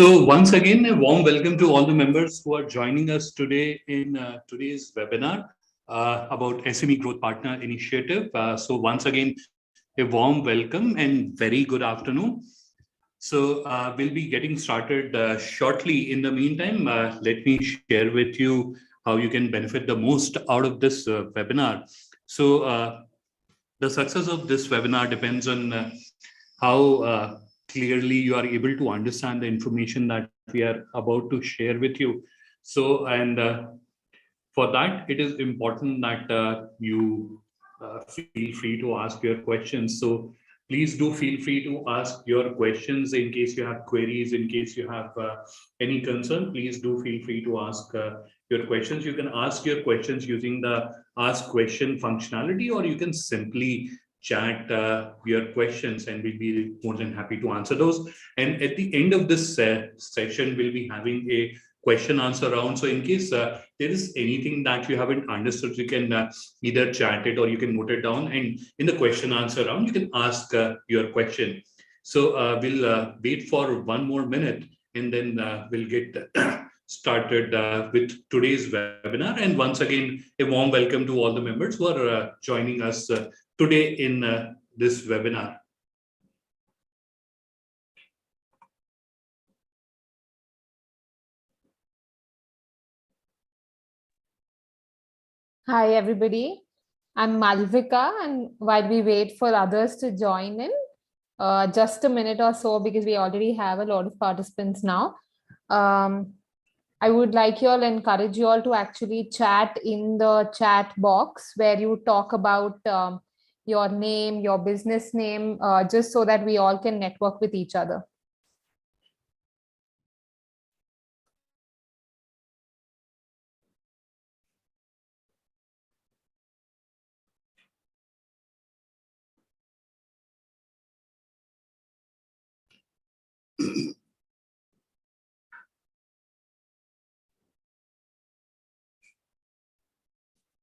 So once again, a warm welcome to all the members who are joining us today in today's webinar about SME Growth Partner Initiative. So once again, a warm welcome and very good afternoon. So we'll be getting started shortly. In the meantime, let me share with you how you can benefit the most out of this webinar. So the success of this webinar depends on how clearly you are able to understand the information that we are about to share with you. So, and for that, it is important that you feel free to ask your questions. So please do feel free to ask your questions in case you have queries, in case you have any concern, please do feel free to ask your questions. You can ask your questions using the ask question functionality, or you can simply chat your questions and we'll be more than happy to answer those. And at the end of this session, we'll be having a question answer round. So in case there is anything that you haven't understood, you can either chat it or you can note it down. And in the question answer round, you can ask your question. So we'll wait for one more minute and then we'll get started with today's webinar. And once again, a warm welcome to all the members who are joining us today in this webinar. Hi, everybody. I'm Malvika, and while we wait for others to join in, just a minute or so, because we already have a lot of participants now. I would like you all, encourage you all to actually chat in the chat box where you talk about your name, your business name, just so that we all can network with each other.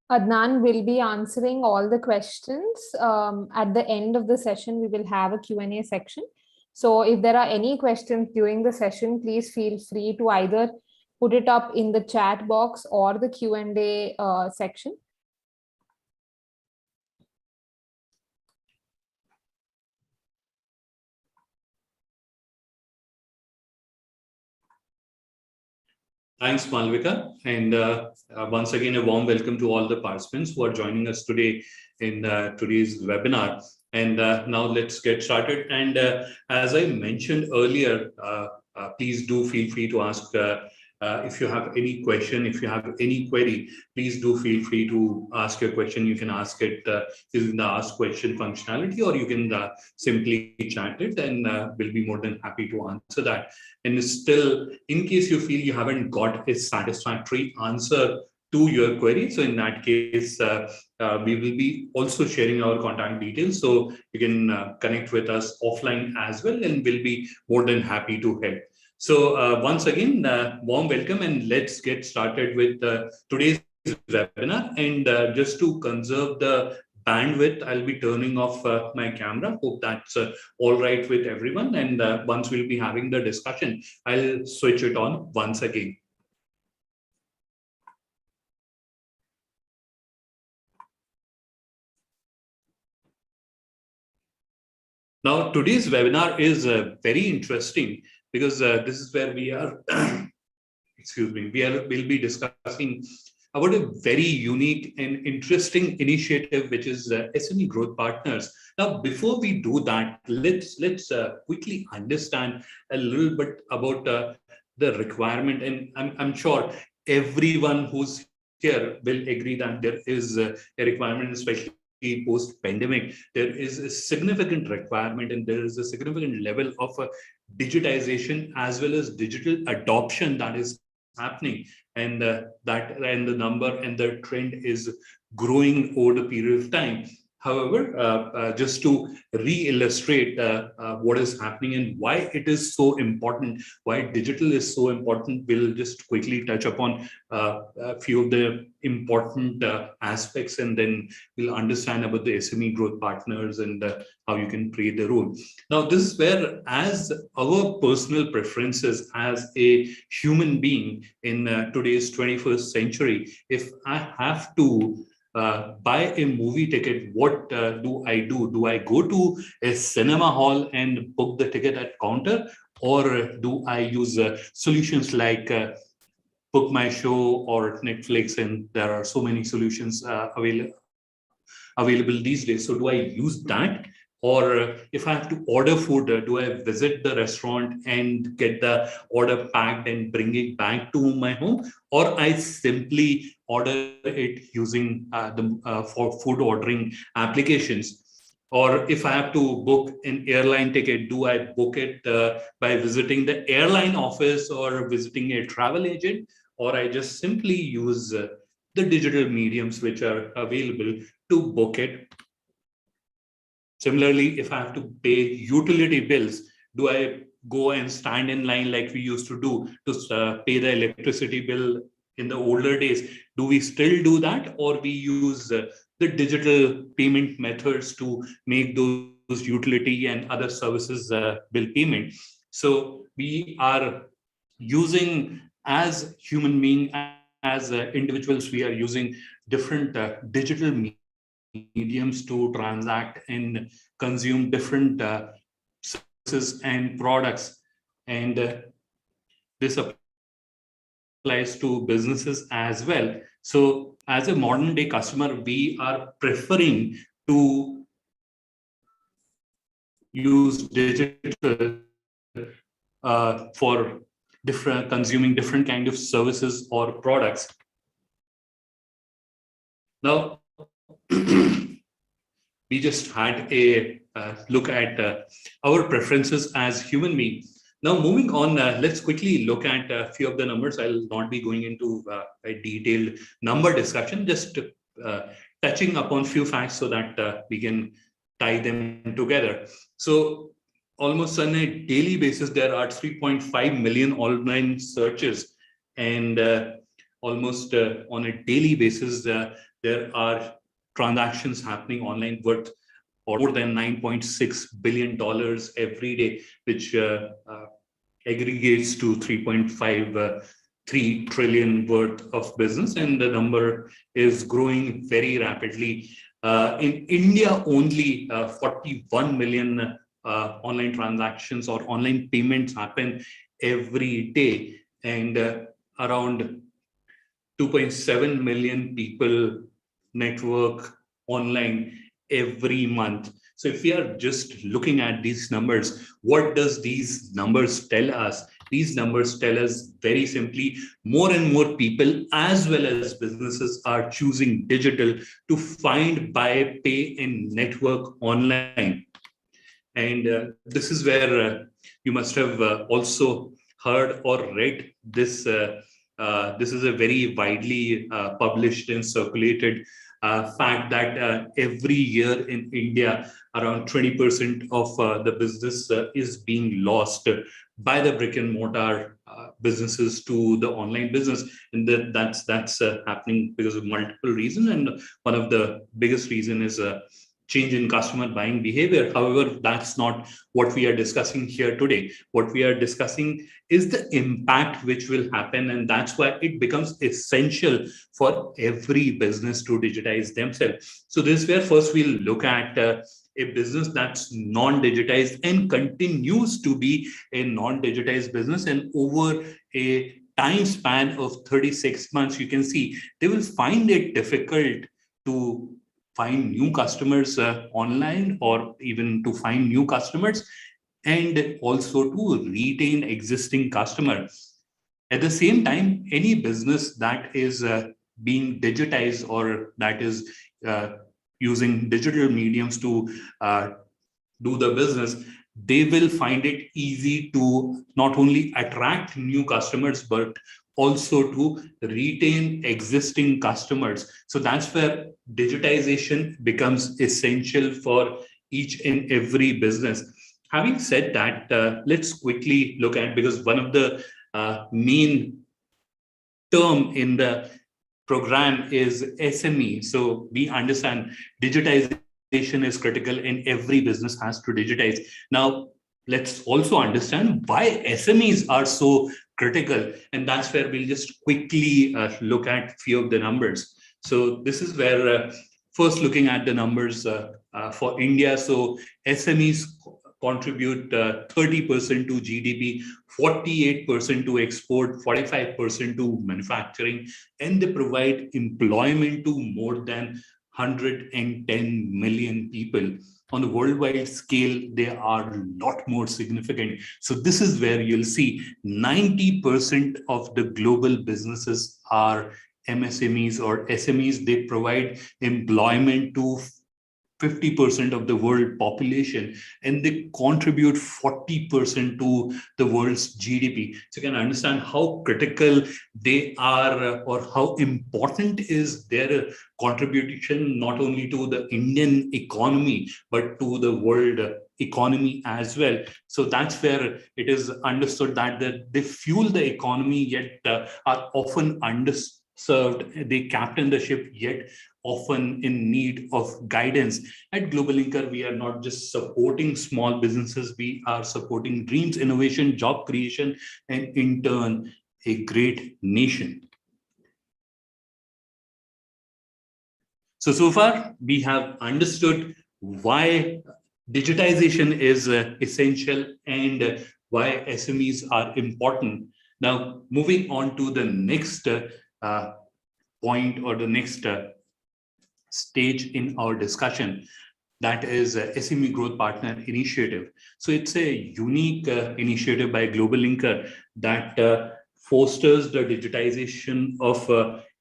Adnan will be answering all the questions. At the end of the session, we will have a Q&A section. So if there are any questions during the session, please feel free to either put it up in the chat box or the Q&A section. Thanks, Malvika. And once again, a warm welcome to all the participants who are joining us today in today's webinar. And now let's get started. And as I mentioned earlier, please do feel free to ask if you have any question, if you have any query, please do feel free to ask your question. You can ask it using the ask question functionality, or you can simply chat it, and we'll be more than happy to answer that. And still, in case you feel you haven't got a satisfactory answer to your query, so in that case, we will be also sharing our contact details, so you can connect with us offline as well, and we'll be more than happy to help. So once again, warm welcome, and let's get started with today's webinar. And just to conserve the bandwidth, I'll be turning off my camera. Hope that's all right with everyone. And once we'll be having the discussion, I'll switch it on once again. Now, today's webinar is very interesting because this is where we are, excuse me, we'll be discussing about a very unique and interesting initiative, which is SME Growth Partners. Now, before we do that, let's quickly understand a little bit about the requirement. And I'm sure everyone who's here will agree that there is a requirement, especially post-pandemic. There is a significant requirement, and there is a significant level of digitization as well as digital adoption that is happening, and the number and the trend is growing over the period of time. However, just to re-illustrate what is happening and why it is so important, why digital is so important, we'll just quickly touch upon a few of the important aspects, and then we'll understand about the SME growth partners and how you can play the role. Now, this is where, as our personal preferences as a human being in today's 21st century, if I have to buy a movie ticket, what do I do? Do I go to a cinema hall and book the ticket at counter, or do I use solutions like Book My Show or Netflix? And there are so many solutions available these days. So do I use that? Or if I have to order food, do I visit the restaurant and get the order packed and bring it back to my home? Or I simply order it using for food ordering applications? Or if I have to book an airline ticket, do I book it by visiting the airline office or visiting a travel agent? Or I just simply use the digital mediums which are available to book it. Similarly, if I have to pay utility bills, do I go and stand in line like we used to do to pay the electricity bill in the older days? Do we still do that, or we use the digital payment methods to make those utility and other services bill payment? So we are using, as human being, as individuals, we are using different digital mediums to transact and consume different services and products. And this applies to businesses as well. So as a modern day customer, we are preferring to use digital for consuming different kind of services or products. Now, we just had a look at our preferences as human beings. Now, moving on, let's quickly look at a few of the numbers. I'll not be going into a detailed number discussion, just touching upon few facts so that we can tie them together. So, almost on a daily basis, there are 3.5 million online searches, and almost on a daily basis, there are transactions happening online worth more than $9.6 billion every day, which aggregates to 3.53 trillion worth of business, and the number is growing very rapidly. In India, only 41 million online transactions or online payments happen every day, and around 2.7 million people network online every month. So if we are just looking at these numbers, what does these numbers tell us? These numbers tell us very simply, more and more people as well as businesses are choosing digital to find, buy, pay, and network online. And this is where you must have also heard or read this. This is a very widely published and circulated fact that every year in India, around 20% of the business is being lost by the brick and mortar businesses to the online business, and that's happening because of multiple reasons. And one of the biggest reason is change in customer buying behavior. However, that's not what we are discussing here today. What we are discussing is the impact which will happen, and that's why it becomes essential for every business to digitize themselves. So this is where first we'll look at a business that's non-digitized and continues to be a non-digitized business, and over a time span of 36 months, you can see they will find it difficult to find new customers online, or even to find new customers, and also to retain existing customers. At the same time, any business that is being digitized, or that is using digital mediums to do the business, they will find it easy to not only attract new customers, but also to retain existing customers. So that's where digitization becomes essential for each and every business. Having said that, let's quickly look at, because one of the main term in the program is SME. So we understand digitization is critical and every business has to digitize. Now, let's also understand why SMEs are so critical. And that's where we'll just quickly look at few of the numbers. So this is where first looking at the numbers for India. So SMEs contribute 30% to GDP, 48% to export, 45% to manufacturing, and they provide employment to more than 110 million people. On the worldwide scale, they are a lot more significant. So this is where you'll see 90% of the global businesses are MSMEs or SMEs. They provide employment to 50% of the world population, and they contribute 40% to the world's GDP. So you can understand how critical they are, or how important is their contribution not only to the Indian economy but to the world economy as well. So that's where it is understood that they fuel the economy, yet are often underserved. They captain the ship, yet often in need of guidance. At GlobalLinker, we are not just supporting small businesses, we are supporting dreams, innovation, job creation, and in turn, a great nation. So far, we have understood why digitization is essential and why SMEs are important. Now, moving on to the next point, or the next stage in our discussion, that is SME Growth Partner initiative. So it's a unique initiative by GlobalLinker that fosters the digitization of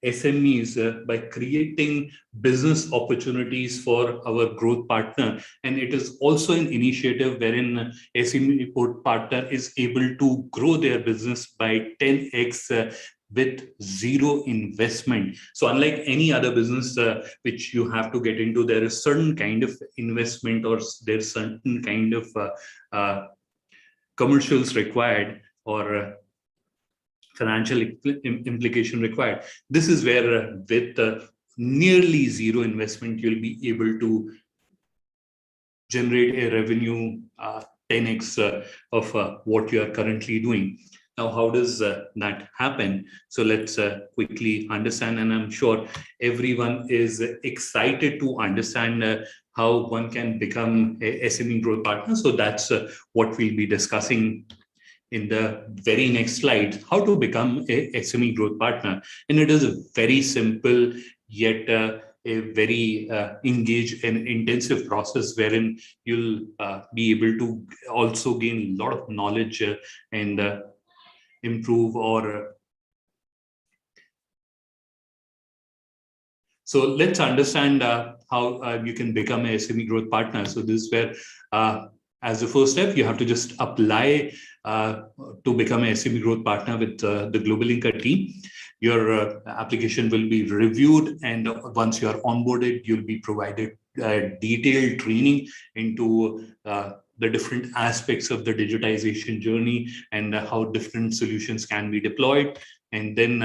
SMEs by creating business opportunities for our growth partner. And it is also an initiative wherein SME Growth Partner is able to grow their business by 10x with zero investment. So unlike any other business which you have to get into, there is certain kind of investment, or there's certain kind of commercials required, or financial implication required. This is where with nearly zero investment, you'll be able to generate a revenue 10x of what you are currently doing. Now, how does that happen? So let's quickly understand, and I'm sure everyone is excited to understand how one can become a SME Growth Partner. So that's what we'll be discussing in the very next slide, how to become a SME Growth Partner. And it is a very simple, yet a very engaged and intensive process wherein you'll be able to also gain a lot of knowledge and improve, or so let's understand how you can become a SME Growth Partner. So this is where as the first step, you have to just apply to become a SME Growth Partner with the GlobalLinker team. Your application will be reviewed, and once you are onboarded, you'll be provided detailed training into the different aspects of the digitization journey and how different solutions can be deployed. And then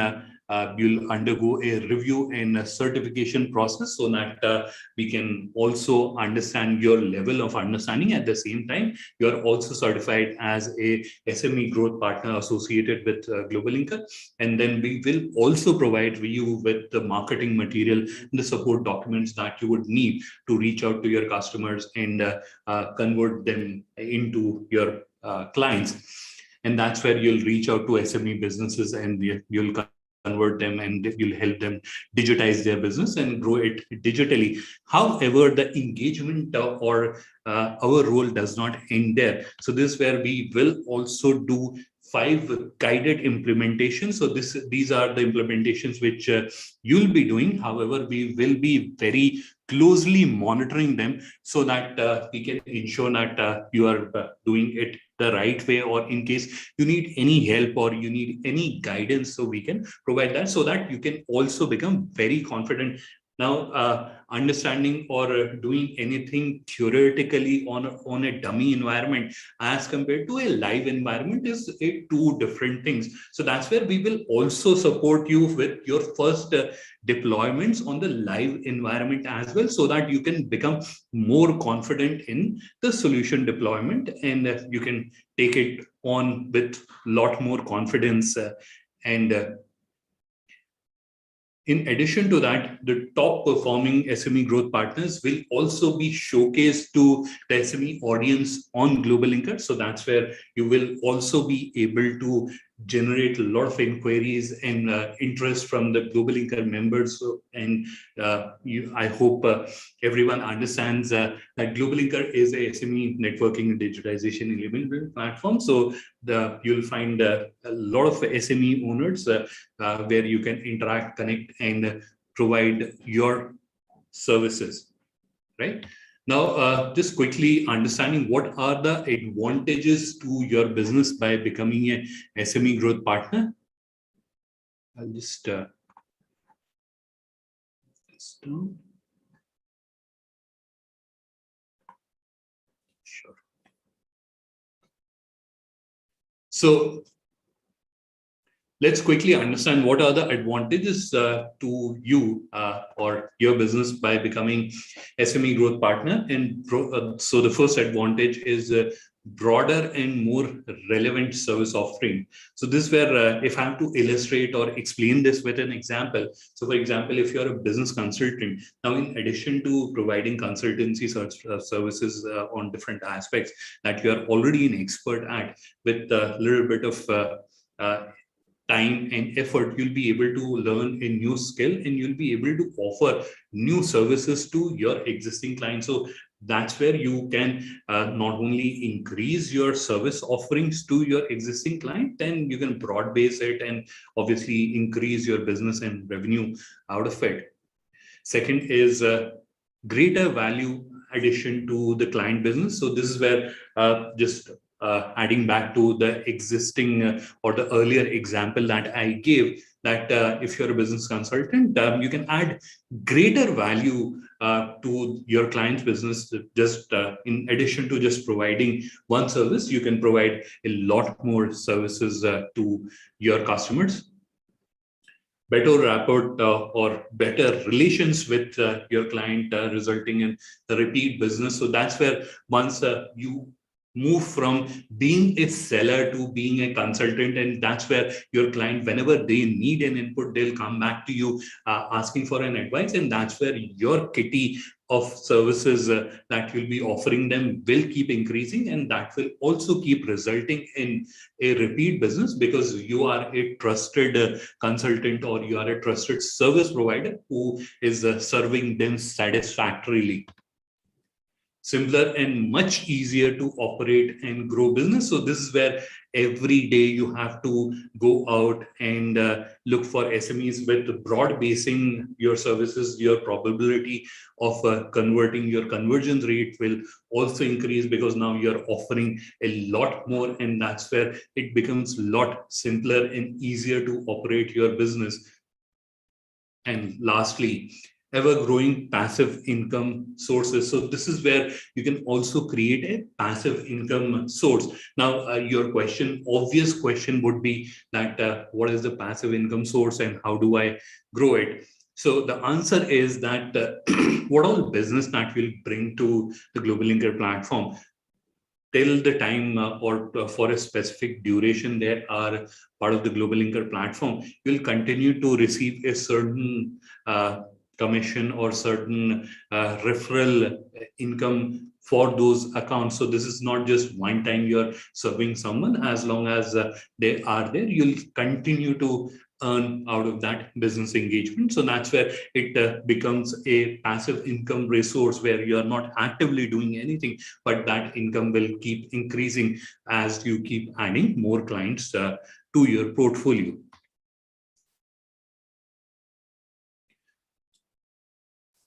you'll undergo a review and a certification process, so that we can also understand your level of understanding. At the same time, you're also certified as a SME Growth Partner associated with GlobalLinker. And then we will also provide you with the marketing material and the support documents that you would need to reach out to your customers and convert them into your clients. And that's where you'll reach out to SME businesses, and you'll convert them, and you'll help them digitize their business and grow it digitally. However, the engagement or our role does not end there. So this is where we will also do 5 guided implementations. So these are the implementations which you'll be doing. However, we will be very closely monitoring them so that we can ensure that you are doing it the right way, or in case you need any help or you need any guidance, so we can provide that so that you can also become very confident. Now, understanding or doing anything theoretically on a dummy environment as compared to a live environment is two different things. So that's where we will also support you with your first deployments on the live environment as well, so that you can become more confident in the solution deployment, and you can take it on with a lot more confidence. And in addition to that, the top performing SME growth partners will also be showcased to the SME audience on GlobalLinker. So that's where you will also be able to generate a lot of inquiries and interest from the GlobalLinker members. So, and I hope everyone understands that GlobalLinker is a SME networking and digitization enablement platform. So you'll find a lot of SME owners where you can interact, connect, and provide your services, right? Now, just quickly understanding what are the advantages to your business by becoming a SME growth partner. I'll just down. Sure. So let's quickly understand what are the advantages to you or your business by becoming SME growth partner. And so the first advantage is broader and more relevant service offering. So this is where if I have to illustrate or explain this with an example. So for example, if you're a business consultant, now in addition to providing consultancy services on different aspects that you're already an expert at, with a little bit of time and effort, you'll be able to learn a new skill and you'll be able to offer new services to your existing clients. So that's where you can not only increase your service offerings to your existing client, then you can broad base it and obviously increase your business and revenue out of it. Second is greater value addition to the client business. So this is where just adding back to the existing or the earlier example that I gave, that if you're a business consultant, you can add greater value to your client's business. Just in addition to just providing one service, you can provide a lot more services to your customers. Better rapport or better relations with your client, resulting in the repeat business. So that's where once you move from being a seller to being a consultant, and that's where your client, whenever they need an input, they'll come back to you asking for an advice, and that's where your kitty of services that you'll be offering them will keep increasing, and that will also keep resulting in a repeat business, because you are a trusted consultant, or you are a trusted service provider who is serving them satisfactorily. Simpler and much easier to operate and grow business. So this is where every day you have to go out and look for SMEs with broad basing your services. Your probability of converting, your conversion rate will also increase, because now you're offering a lot more, and that's where it becomes a lot simpler and easier to operate your business. And lastly, ever growing passive income sources. So this is where you can also create a passive income source. Now, your obvious question would be that what is the passive income source and how do I grow it? So the answer is that what all business that will bring to the GlobalLinker platform till the time or for a specific duration they are part of the GlobalLinker platform, you'll continue to receive a certain commission or certain referral income for those accounts. So this is not just one time you're serving someone. As long as they are there, you'll continue to earn out of that business engagement. So that's where it becomes a passive income resource where you are not actively doing anything, but that income will keep increasing as you keep adding more clients to your portfolio.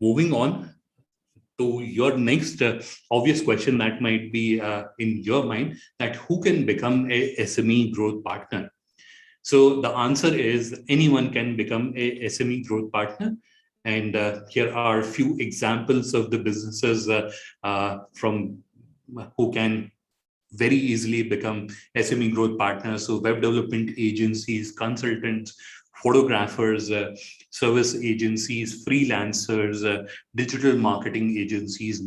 Moving on to your next obvious question that might be in your mind, that who can become a SME growth partner? So the answer is anyone can become a SME growth partner. And here are a few examples of the businesses from who can very easily become SME growth partners. So web development agencies, consultants, photographers, service agencies, freelancers, digital marketing agencies,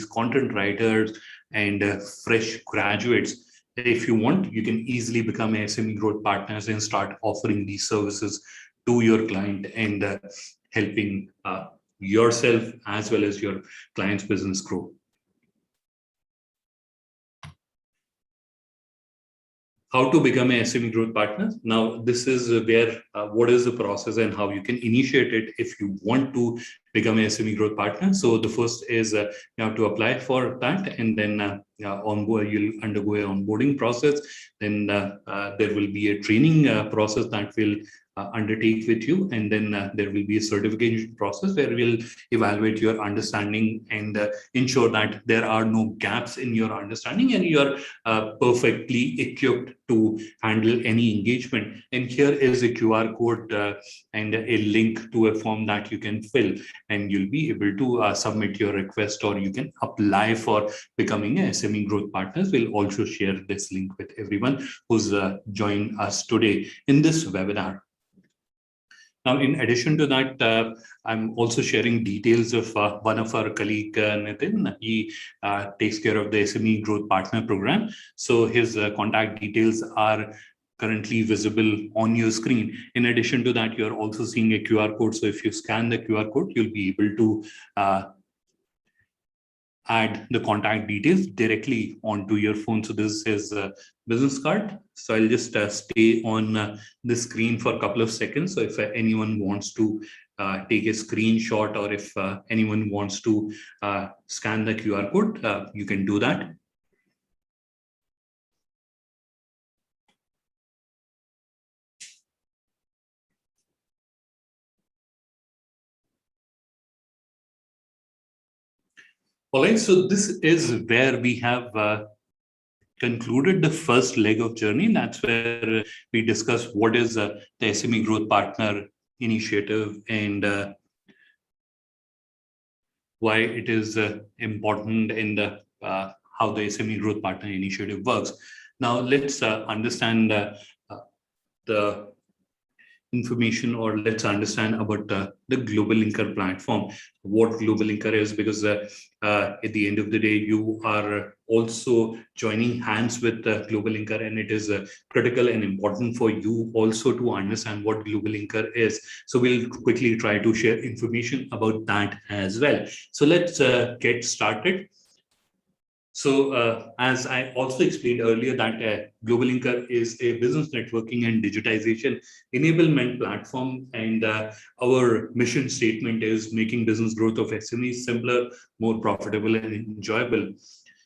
content writers, and fresh graduates. If you want, you can easily become SME growth partners and start offering these services to your client and helping yourself as well as your client's business grow. How to become a SME growth partner? Now, this is where what is the process and how you can initiate it if you want to become a SME growth partner. So the first is you have to apply for that, and then you'll undergo an onboarding process. Then there will be a training process that will undertake with you, and then there will be a certification process where we'll evaluate your understanding and ensure that there are no gaps in your understanding and you're perfectly equipped to handle any engagement. And here is a QR code and a link to a form that you can fill, and you'll be able to submit your request, or you can apply for becoming a SME growth partners. We'll also share this link with everyone who's joined us today in this webinar. Now, in addition to that, I'm also sharing details of one of our colleague, Nitin. He takes care of the SME Growth Partner program. So his contact details are currently visible on your screen. In addition to that, you're also seeing a QR code. So if you scan the QR code, you'll be able to add the contact details directly onto your phone. So this is a business card. So I'll just stay on the screen for a couple of seconds. So if anyone wants to take a screenshot, or if anyone wants to scan the QR code, you can do that. All right, so this is where we have concluded the first leg of journey. That's where we discuss what is the SME Growth Partner initiative and why it is important in the how the SME Growth Partner initiative works. Now let's understand the information, or let's understand about the GlobalLinker platform, what GlobalLinker is, because at the end of the day, you are also joining hands with GlobalLinker, and it is critical and important for you also to understand what GlobalLinker is. So we'll quickly try to share information about that as well. So let's get started. So as I also explained earlier, that GlobalLinker is a business networking and digitization enablement platform. And our mission statement is making business growth of SMEs simpler, more profitable, and enjoyable.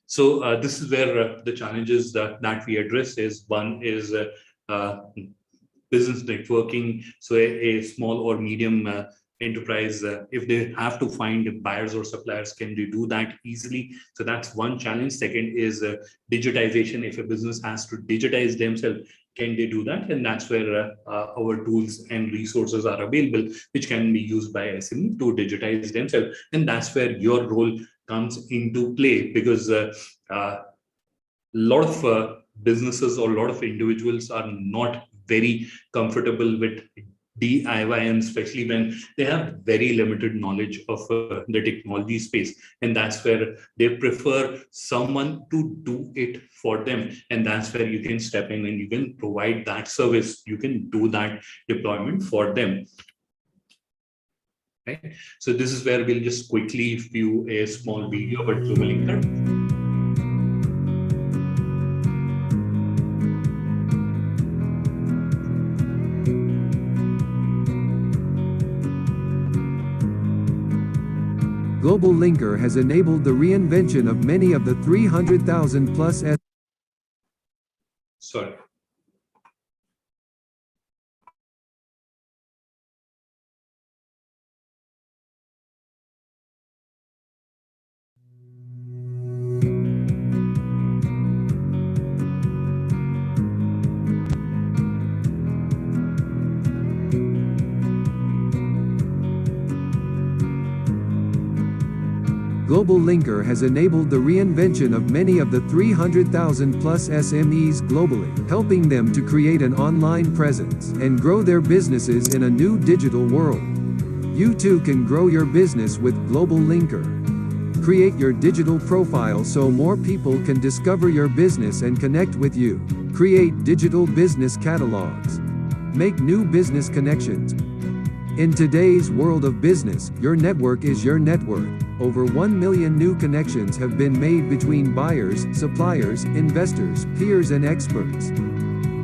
So this is where the challenges that we address is, one is business networking. So a small or medium enterprise, if they have to find buyers or suppliers, can they do that easily? So that's one challenge. Second is digitization. If a business has to digitize themselves, can they do that? And that's where our tools and resources are available, which can be used by SME to digitize themselves. And that's where your role comes into play, because a lot of businesses or a lot of individuals are not very comfortable with DIY, and especially when they have very limited knowledge of the technology space. And that's where they prefer someone to do it for them. And that's where you can step in and you can provide that service. You can do that deployment for them. Right? So this is where we'll just quickly view a small video about GlobalLinker. GlobalLinker has enabled the reinvention of many of the 300,000 plus Sorry. GlobalLinker has enabled the reinvention of many of the 300,000 plus SMEs globally, helping them to create an online presence and grow their businesses in a new digital world. You too can grow your business with GlobalLinker. Create your digital profile so more people can discover your business and connect with you. Create digital business catalogs. Make new business connections. In today's world of business, your network is your net worth. Over 1 million new connections have been made between buyers, suppliers, investors, peers and experts.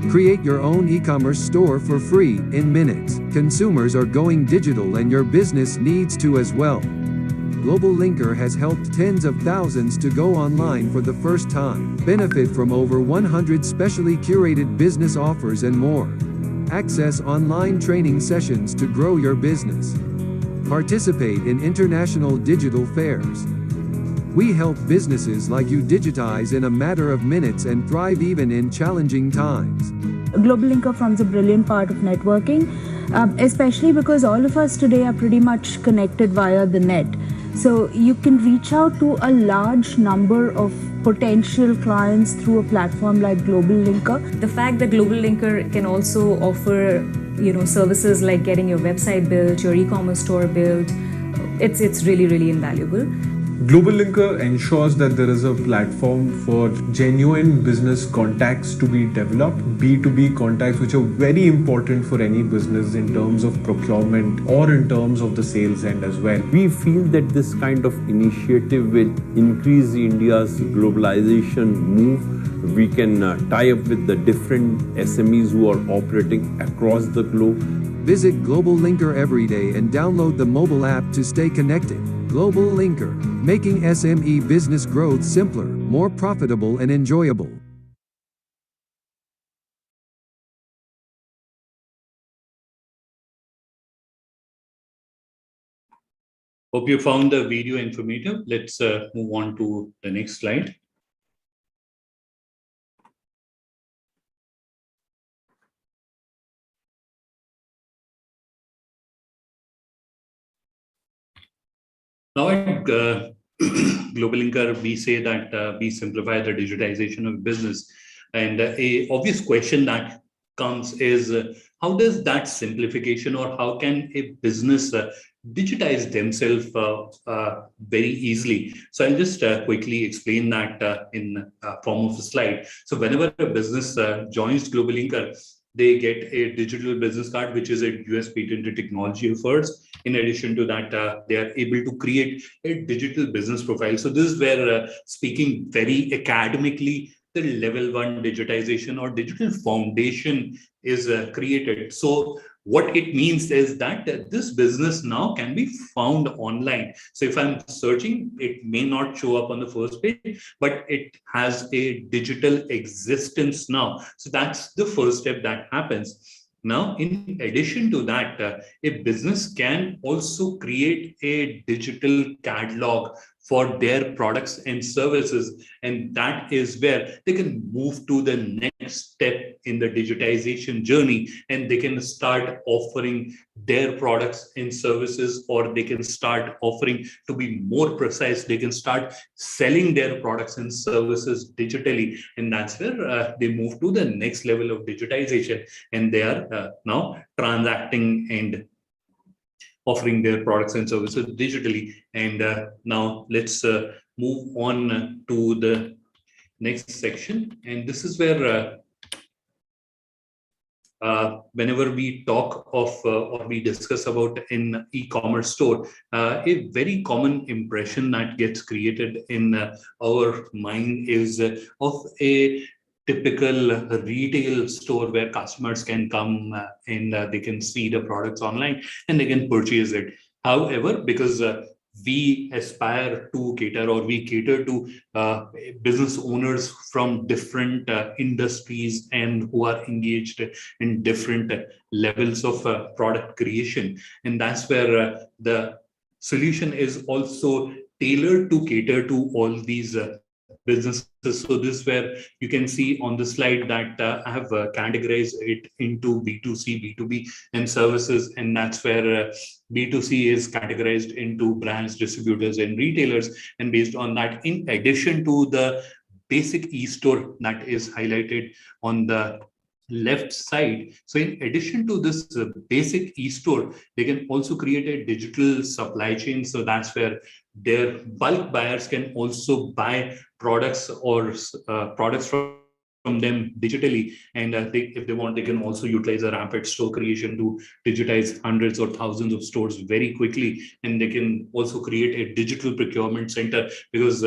Create your own e-commerce store for free, in minutes. Consumers are going digital and your business needs to as well. GlobalLinker has helped tens of thousands to go online for the first time. Benefit from over 100 specially curated business offers and more. Access online training sessions to grow your business. Participate in international digital fairs. We help businesses like you digitize in a matter of minutes and thrive even in challenging times. GlobalLinker forms a brilliant part of networking, especially because all of us today are pretty much connected via the net. So you can reach out to a large number of potential clients through a platform like GlobalLinker. The fact that GlobalLinker can also offer, services like getting your website built, your e-commerce store built, it's really, really invaluable. GlobalLinker ensures that there is a platform for genuine business contacts to be developed, B2B contacts, which are very important for any business in terms of procurement or in terms of the sales end as well. We feel that this kind of initiative will increase India's globalization move. We can tie up with the different SMEs who are operating across the globe. Visit GlobalLinker every day and download the mobile app to stay connected. GlobalLinker, making SME business growth simpler, more profitable and enjoyable. Hope you found the video informative. Let's move on to the next slide. Now at GlobalLinker, we say that we simplify the digitization of business. And a obvious question that comes is, how does that simplification, or how can a business digitize themselves very easily? So I'll just quickly explain that in form of a slide. So whenever a business joins GlobalLinker, they get a digital business card, which is a US patented technology of ours. In addition to that, they are able to create a digital business profile. So this is where, speaking very academically, the level 1 digitization or digital foundation is created. So what it means is that this business now can be found online. So if I'm searching, it may not show up on the first page, but it has a digital existence now. So that's the first step that happens. Now, in addition to that, a business can also create a digital catalog for their products and services. And that is where they can move to the next step in the digitization journey, and they can start offering their products and services, or they can start offering, to be more precise, they can start selling their products and services digitally. And that's where they move to the next level of digitization, and they are now transacting and offering their products and services digitally. And now let's move on to the next section. And this is where whenever we talk of or we discuss about an e-commerce store, a very common impression that gets created in our mind is of a typical retail store where customers can come and they can see the products online and they can purchase it. However, because we aspire to cater, or we cater to business owners from different industries and who are engaged in different levels of product creation. And that's where the solution is also tailored to cater to all these businesses. So this is where you can see on the slide that I have categorized it into B2C, B2B, and services. And that's where B2C is categorized into brands, distributors, and retailers. And based on that, in addition to the basic e-store that is highlighted on the left side, so in addition to this basic e-store, they can also create a digital supply chain. So that's where their bulk buyers can also buy products or products from them digitally. And if they want, they can also utilize a rapid store creation to digitize hundreds or thousands of stores very quickly. And they can also create a digital procurement center, because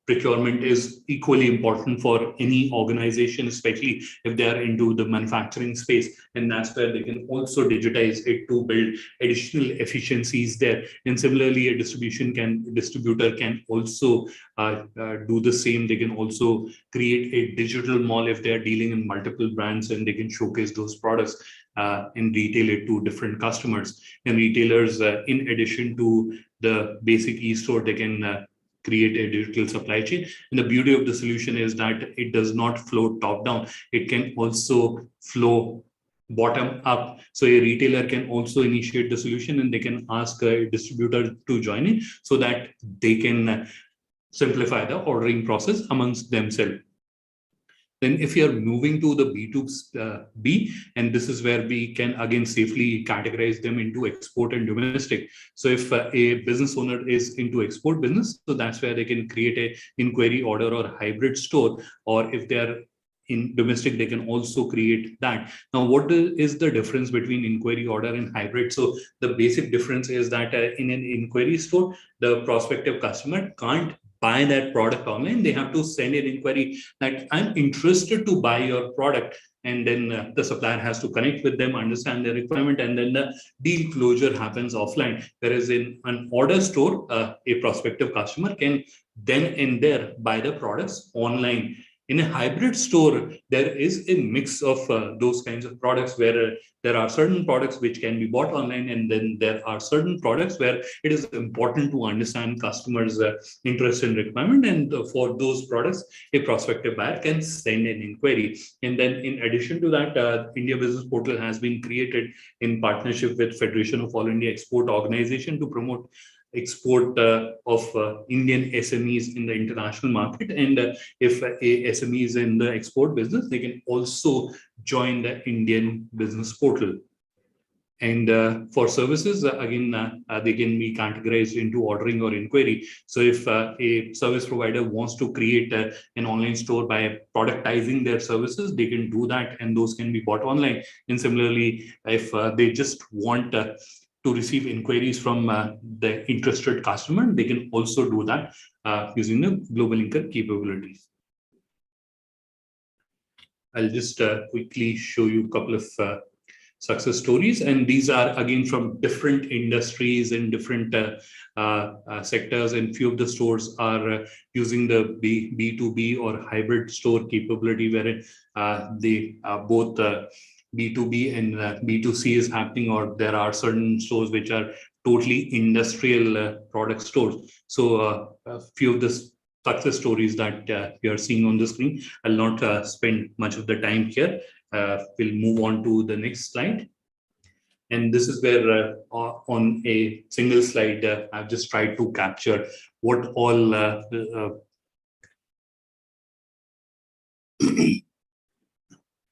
procurement is equally important for any organization, especially if they are into the manufacturing space. And that's where they can also digitize it to build additional efficiencies there. And similarly, a distributor can also do the same. They can also create a digital mall if they are dealing in multiple brands, and they can showcase those products and retail it to different customers. And retailers, in addition to the basic e-store, they can create a digital supply chain. And the beauty of the solution is that it does not flow top down. It can also flow bottom up. So a retailer can also initiate the solution, and they can ask a distributor to join in, so that they can simplify the ordering process amongst themselves. Then if you're moving to the B2B, and this is where we can again safely categorize them into export and domestic. So if a business owner is into export business, so that's where they can create a inquiry order or hybrid store, or if they're in domestic, they can also create that. Now, what is the difference between inquiry order and hybrid? So the basic difference is that in an inquiry store, the prospective customer can't buy that product online. They have to send an inquiry that I'm interested to buy your product. And then the supplier has to connect with them, understand their requirement, and then the deal closure happens offline. Whereas in an order store, a prospective customer can then and there buy the products online. In a hybrid store, there is a mix of those kinds of products, where there are certain products which can be bought online, and then there are certain products where it is important to understand customers' interest and requirement. And for those products, a prospective buyer can send an inquiry. And then in addition to that, India Business Portal has been created in partnership with Federation of All India Export Organization to promote export of Indian SMEs in the international market. And if a SME is in the export business, they can also join the Indian Business Portal. And for services, again, they can be categorized into ordering or inquiry. So if a service provider wants to create an online store by productizing their services, they can do that, and those can be bought online. And similarly, if they just want to receive inquiries from the interested customer, they can also do that using the GlobalLinker capabilities. I'll just quickly show you a couple of success stories, and these are again from different industries and different sectors, and few of the stores are using the B2B or hybrid store capability, wherein they both B2B and B2C is happening, or there are certain stores which are totally industrial product stores. So a few of the success stories that you are seeing on the screen, I'll not spend much of the time here. We'll move on to the next slide. And this is where on a single slide, I've just tried to capture what all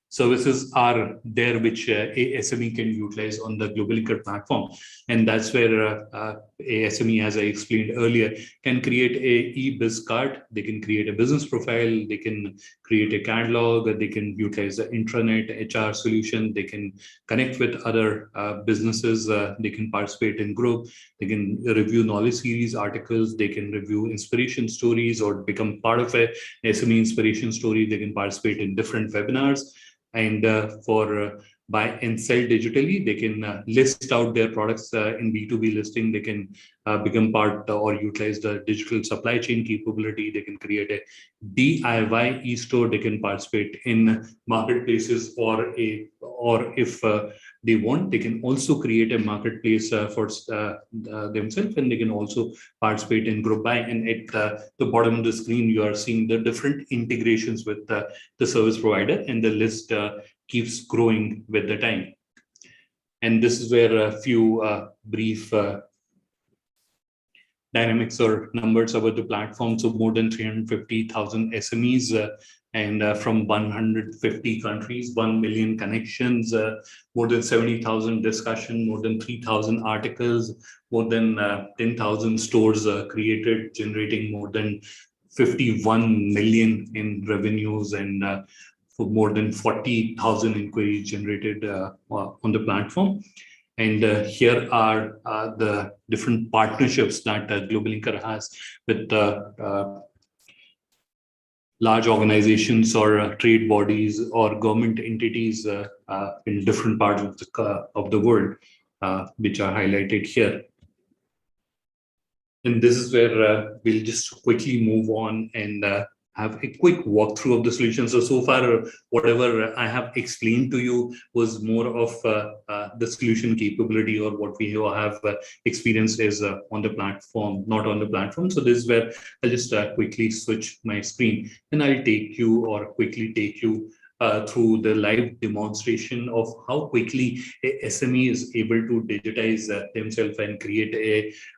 services are there which a SME can utilize on the GlobalLinker platform. And that's where a SME, as I explained earlier, can create a e-biz card, they can create a business profile, they can create a catalog, they can utilize the intranet HR solution, they can connect with other businesses, they can participate in group, they can review knowledge series articles, they can review inspiration stories, or become part of a SME inspiration story, they can participate in different webinars. And for buy and sell digitally. They can list out their products in B2B listing. They can become part or utilize the digital supply chain capability. They can create a DIY e-store. They can participate in marketplaces or if they want, they can also create a marketplace for themselves, and they can also participate in group buy. And at the bottom of the screen, you are seeing the different integrations with the service provider, and the list keeps growing with the time. And this is where a few brief dynamics or numbers about the platform. So more than 350,000 SMEs and from 150 countries, 1 million connections, more than 70,000 discussion, more than 3,000 articles, more than 10,000 stores created, generating more than 51 million in revenues, and for more than 40,000 inquiries generated on the platform. And here are the different partnerships that GlobalLinker has with large organizations or trade bodies or government entities in different parts of the world, which are highlighted here. And this is where we'll just quickly move on and have a quick walkthrough of the solution. So far, whatever I have explained to you was more of the solution capability, or what we have experienced is on the platform, not on the platform. So this is where I'll just quickly switch my screen, and I'll quickly take you through the live demonstration of how quickly a SME is able to digitize themselves and create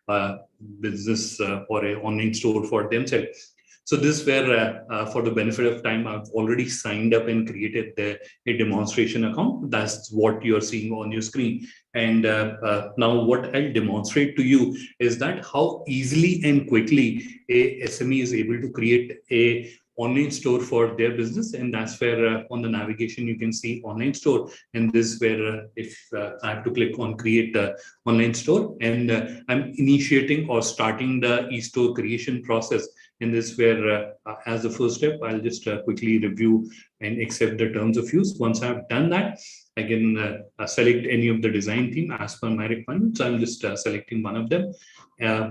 a business or an online store for themselves. So this is where, for the benefit of time, I've already signed up and created a demonstration account. That's what you're seeing on your screen. And now what I'll demonstrate to you is that how easily and quickly a SME is able to create a online store for their business. And that's where on the navigation you can see online store, and this is where if I have to click on create online store, and I'm initiating or starting the e-store creation process. And this is where as the first step, I'll just quickly review and accept the terms of use. Once I've done that, I can select any of the design theme as per my requirements. So I'm just selecting one of them.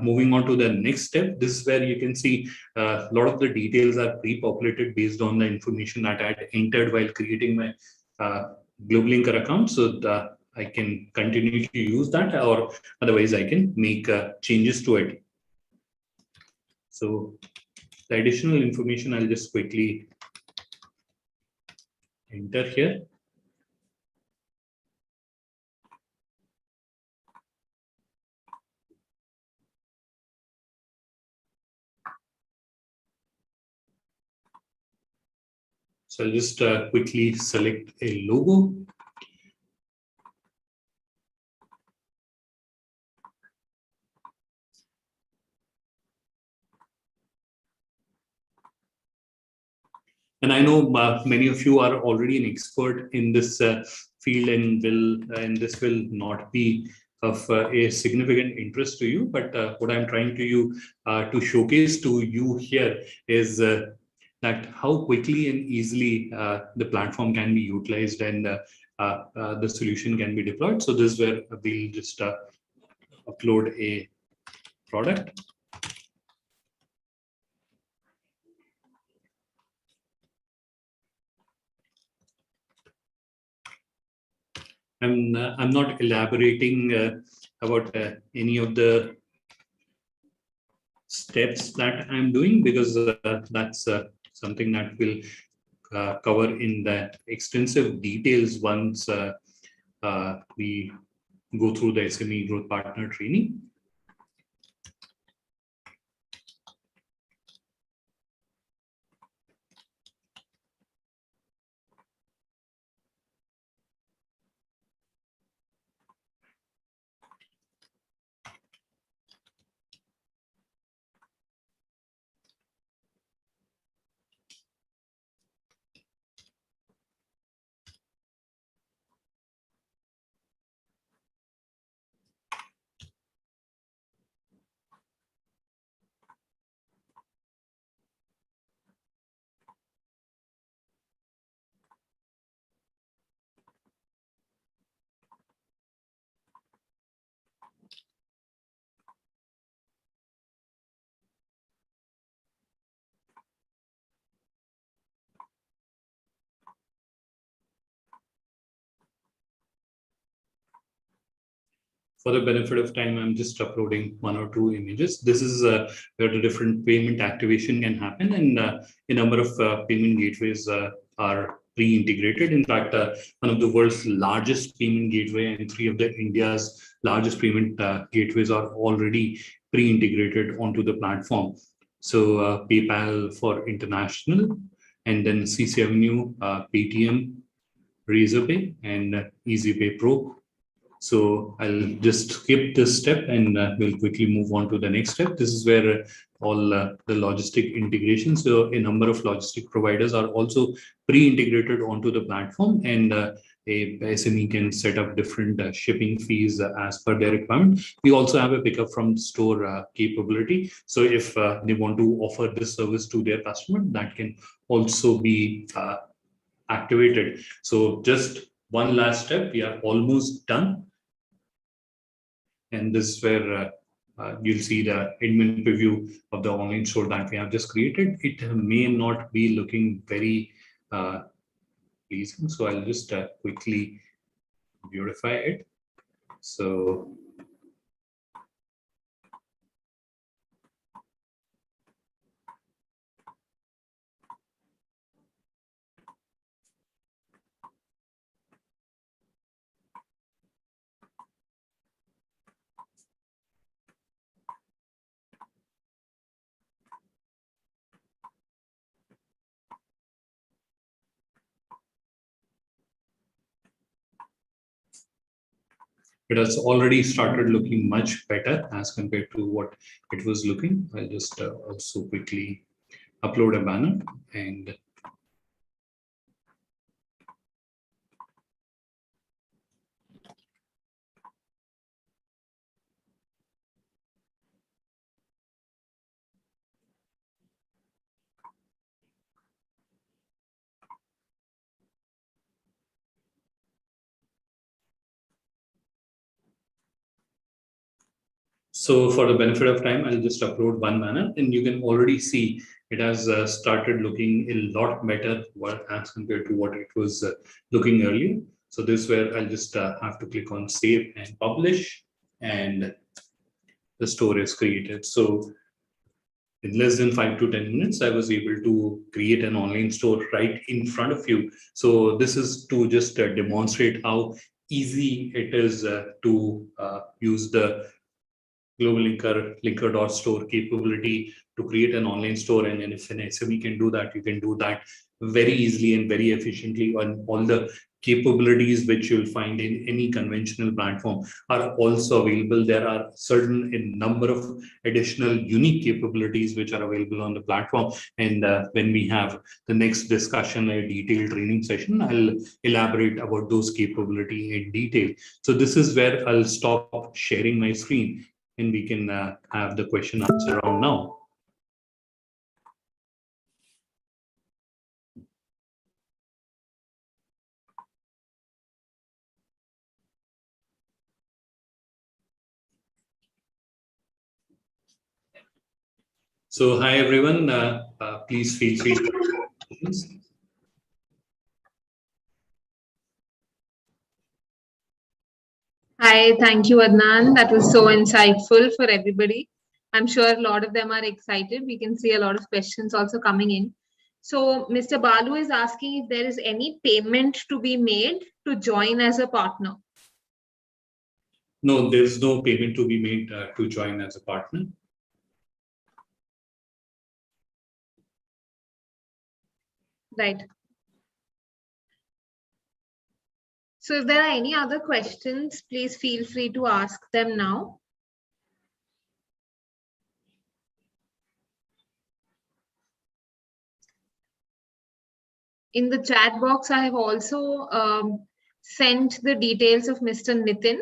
Moving on to the next step, this is where you can see a lot of the details are pre-populated based on the information that I had entered while creating my GlobalLinker account. So I can continue to use that, or otherwise I can make changes to it. So the additional information I'll just quickly enter here. So I'll just quickly select a logo. And I know many of you are already an expert in this field, and this will not be of a significant interest to you. But what I'm trying to showcase to you here is that how quickly and easily the platform can be utilized, and the solution can be deployed. So this is where we'll just upload a product. I'm not elaborating about any of the steps that I'm doing, because that's something that will cover in the extensive details once we go through the SME Growth Partner training. For the benefit of time, I'm just uploading 1 or 2 images. This is where the different payment activation can happen, and a number of payment gateways are pre-integrated. In fact, one of the world's largest payment gateway and 3 of the India's largest payment gateways are already pre-integrated onto the platform. So PayPal for international, and then CC Avenue, Paytm, Razorpay, and EasyPay Pro. So I'll just skip this step and we'll quickly move on to the next step. This is where all the logistic integration. So a number of logistic providers are also pre-integrated onto the platform, and a SME can set up different shipping fees as per their requirement. We also have a pickup from store capability. So if they want to offer this service to their customer, that can also be activated. So just one last step, we are almost done. And this is where you'll see the admin preview of the online store that we have just created. It may not be looking very pleasing, so I'll just quickly beautify it. So it has already started looking much better as compared to what it was looking. I'll just also quickly upload a banner and so for the benefit of time, I'll just upload one banner, and you can already see it has started looking a lot better as compared to what it was looking earlier. So this is where I'll just have to click on save and publish, and the store is created. So in less than 5 to 10 minutes, I was able to create an online store right in front of you. So this is to just demonstrate how easy it is to use the GlobalLinker, Linker.store capability to create an online store. And if an SME can do that, you can do that very easily and very efficiently. And all the capabilities which you'll find in any conventional platform are also available. There are certain a number of additional unique capabilities which are available on the platform. And when we have the next discussion, a detailed training session, I'll elaborate about those capabilities in detail. So this is where I'll stop sharing my screen, and we can have the question answer round now. So hi everyone, please feel free to ask questions. Hi, thank you, Adnan. That was so insightful for everybody. I'm sure a lot of them are excited. We can see a lot of questions also coming in. So Mr. Balu is asking if there is any payment to be made to join as a partner. No, there's no payment to be made to join as a partner. Right. So if there are any other questions, please feel free to ask them now. In the chat box, I have also sent the details of Mr. Nitin.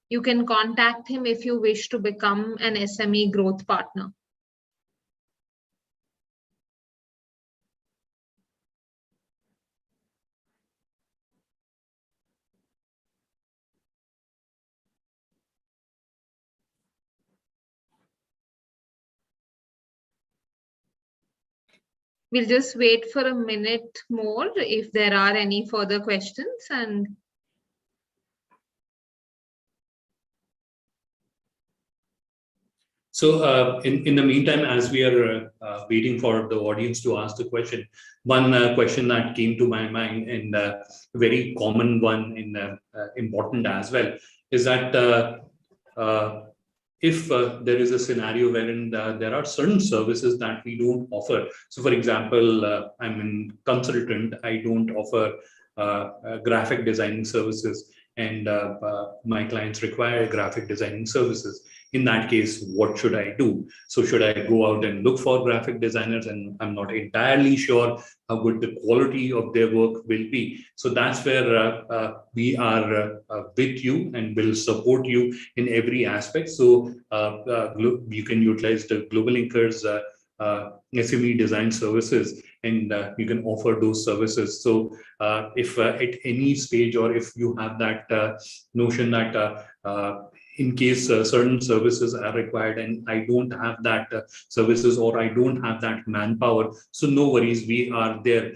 You can contact him if you wish to become an SME growth partner. We'll just wait for a minute more if there are any further questions. And So in the meantime, as we are waiting for the audience to ask the question, one question that came to my mind, and a very common one and important as well, is that if there is a scenario wherein there are certain services that we don't offer. So for example, I'm a consultant, I don't offer graphic designing services, and my clients require graphic designing services. In that case, what should I do? So should I go out and look for graphic designers, and I'm not entirely sure how good the quality of their work will be. So that's where we are with you and will support you in every aspect. So you can utilize the GlobalLinker's SME design services, and you can offer those services. So if at any stage, or if you have that notion that in case certain services are required and I don't have that services, or I don't have that manpower, so no worries, we are there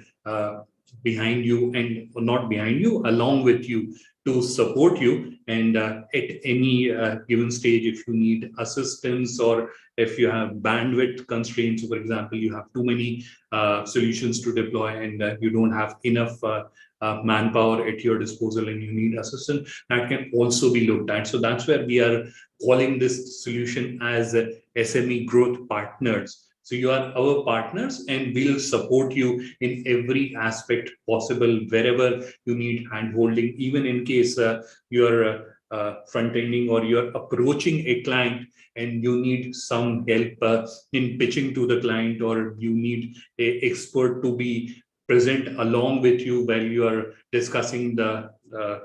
behind you, and not behind you, along with you, to support you. And at any given stage, if you need assistance, or if you have bandwidth constraints, for example, you have too many solutions to deploy, and you don't have enough manpower at your disposal, and you need assistance, that can also be looked at. So that's where we are calling this solution as SME Growth Partners. So you are our partners, and we'll support you in every aspect possible, wherever you need handholding. Even in case you're front-ending, or you're approaching a client and you need some help in pitching to the client, or you need an expert to be present along with you while you are discussing the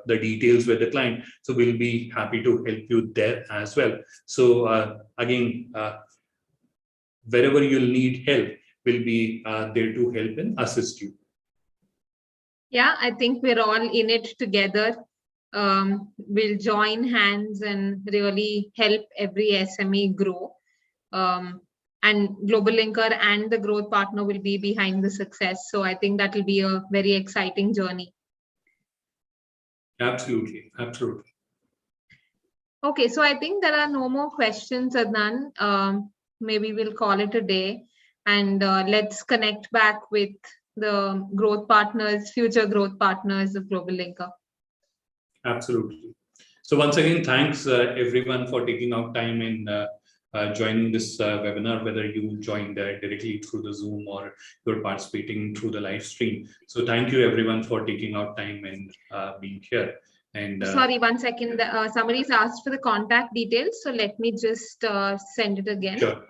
details with the client. So we'll be happy to help you there as well. So again, wherever you'll need help, we'll be there to help and assist you. Yeah, I think we're all in it together. We'll join hands and really help every SME grow. And GlobalLinker and the growth partner will be behind the success. So I think that will be a very exciting journey. Absolutely, absolutely. Okay, so I think there are no more questions, Adnan. Maybe we'll call it a day, and let's connect back with the growth partners, future growth partners of GlobalLinker. Absolutely. So once again, thanks everyone for taking out time and joining this webinar, whether you joined directly through the Zoom or you're participating through the live stream. So thank you everyone for taking out time and being here. And sorry, 1 second. Somebody's asked for the contact details, so let me just send it again. Sure.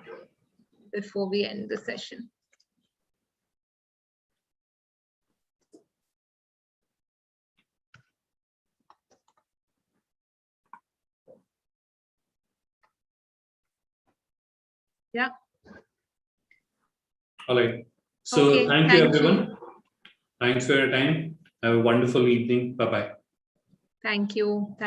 Before we end the session. Yeah. All right. So okay, thank you everyone. Thanks for your time. Have a wonderful evening. Bye-bye. Thank you.